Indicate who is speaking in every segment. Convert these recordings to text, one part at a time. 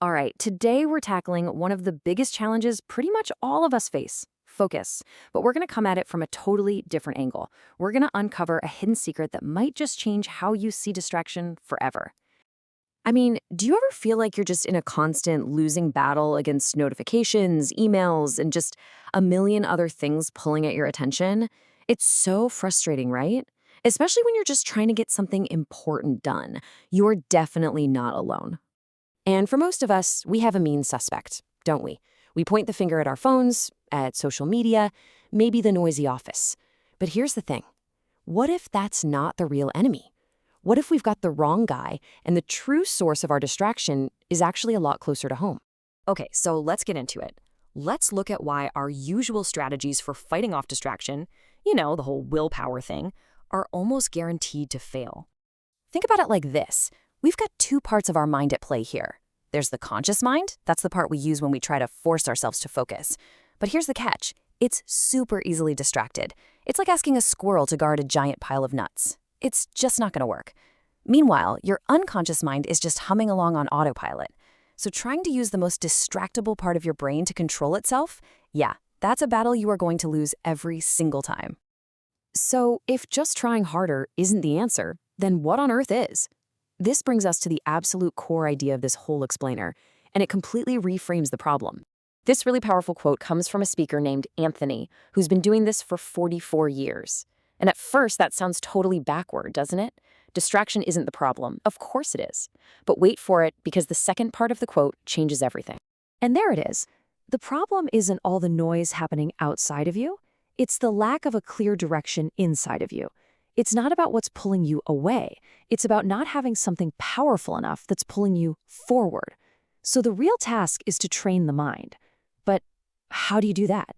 Speaker 1: All right, today we're tackling one of the biggest challenges pretty much all of us face focus. But we're going to come at it from a totally different angle. We're going to uncover a hidden secret that might just change how you see distraction forever. I mean, do you ever feel like you're just in a constant losing battle against notifications, emails, and just a million other things pulling at your attention? It's so frustrating, right? Especially when you're just trying to get something important done. You're definitely not alone. And for most of us, we have a mean suspect, don't we? We point the finger at our phones, at social media, maybe the noisy office. But here's the thing. What if that's not the real enemy? What if we've got the wrong guy and the true source of our distraction is actually a lot closer to home? Okay, so let's get into it. Let's look at why our usual strategies for fighting off distraction, the whole willpower thing, are almost guaranteed to fail. Think about it like this. We've got two parts of our mind at play here. There's the conscious mind. That's the part we use when we try to force ourselves to focus. But here's the catch. It's super easily distracted. It's like asking a squirrel to guard a giant pile of nuts. It's just not going to work. Meanwhile, your unconscious mind is just humming along on autopilot. So trying to use the most distractible part of your brain to control itself, yeah, that's a battle you are going to lose every single time. So if just trying harder isn't the answer, then what on earth is? This brings us to the absolute core idea of this whole explainer, and it completely reframes the problem. This really powerful quote comes from a speaker named Anthony, who's been doing this for 44 years. And at first, that sounds totally backward, doesn't it? Distraction isn't the problem. Of course it is. But wait for it, because the second part of the quote changes everything. And there it is. The problem isn't all the noise happening outside of you. It's the lack of a clear direction inside of you. It's not about what's pulling you away. It's about not having something powerful enough that's pulling you forward. So the real task is to train the mind. But how do you do that?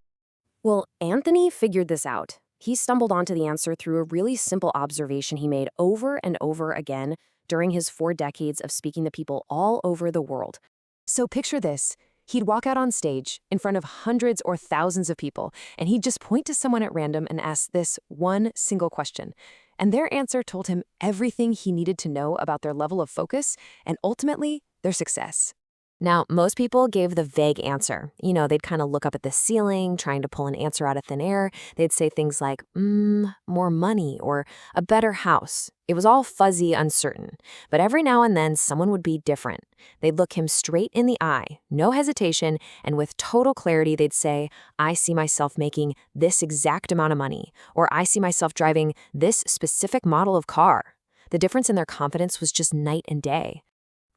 Speaker 1: Well, Anthony figured this out. He stumbled onto the answer through a really simple observation he made over and over again during his 4 decades of speaking to people all over the world. So picture this. He'd walk out on stage in front of hundreds or thousands of people, and he'd just point to someone at random and ask this one single question. And their answer told him everything he needed to know about their level of focus and ultimately their success. Now, most people gave the vague answer. They'd kind of look up at the ceiling, trying to pull an answer out of thin air. They'd say things like, more money, or a better house. It was all fuzzy, uncertain. But every now and then, someone would be different. They'd look him straight in the eye, no hesitation, and with total clarity, they'd say, I see myself making this exact amount of money, or I see myself driving this specific model of car. The difference in their confidence was just night and day.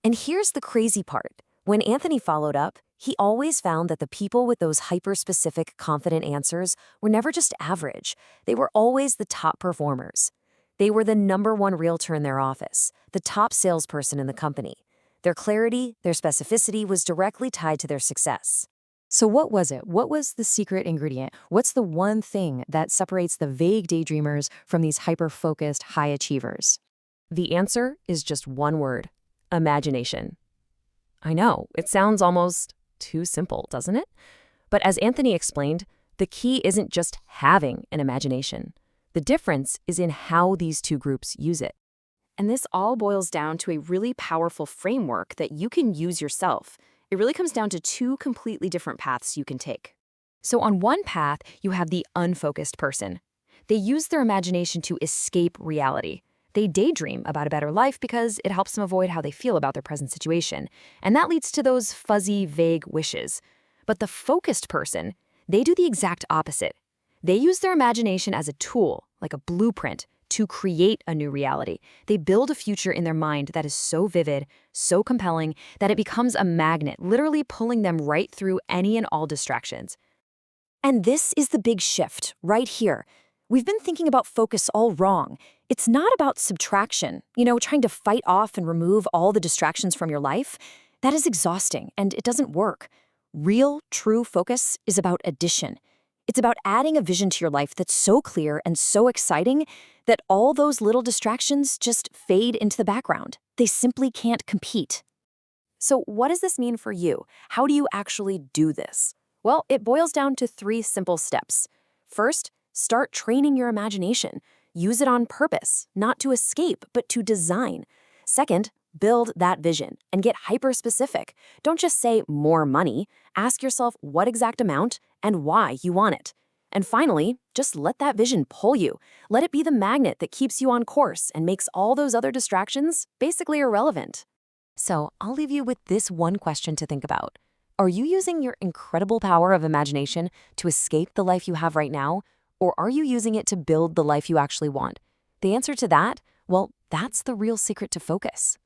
Speaker 1: And here's the crazy part. When Anthony followed up, he always found that the people with those hyper-specific, confident answers were never just average. They were always the top performers. They were the #1 realtor in their office, the top salesperson in the company. Their clarity, their specificity was directly tied to their success. So what was it? What was the secret ingredient? What's the one thing that separates the vague daydreamers from these hyper-focused high achievers? The answer is just one word: imagination. I know, it sounds almost too simple, doesn't it? But as Anthony explained, the key isn't just having an imagination. The difference is in how these two groups use it. And this all boils down to a really powerful framework that you can use yourself. It really comes down to 2 completely different paths you can take. So on one path, you have the unfocused person. They use their imagination to escape reality. They daydream about a better life because it helps them avoid how they feel about their present situation. And that leads to those fuzzy, vague wishes. But the focused person, they do the exact opposite. They use their imagination as a tool, like a blueprint, to create a new reality. They build a future in their mind that is so vivid, so compelling, that it becomes a magnet, literally pulling them right through any and all distractions. And this is the big shift, right here. We've been thinking about focus all wrong. It's not about subtraction, trying to fight off and remove all the distractions from your life. That is exhausting, and it doesn't work. Real, true focus is about addition. It's about adding a vision to your life that's so clear and so exciting that all those little distractions just fade into the background. They simply can't compete. So what does this mean for you? How do you actually do this? Well, it boils down to 3 simple steps. First, start training your imagination. Use it on purpose, not to escape, but to design. Second, Build that vision and get hyper-specific. Don't just say more money. Ask yourself what exact amount and why you want it. And finally, just let that vision pull you. Let it be the magnet that keeps you on course and makes all those other distractions basically irrelevant. So, I'll leave you with this one question to think about. Are you using your incredible power of imagination to escape the life you have right now? Or are you using it to build the life you actually want? The answer to that, well, that's the real secret to focus.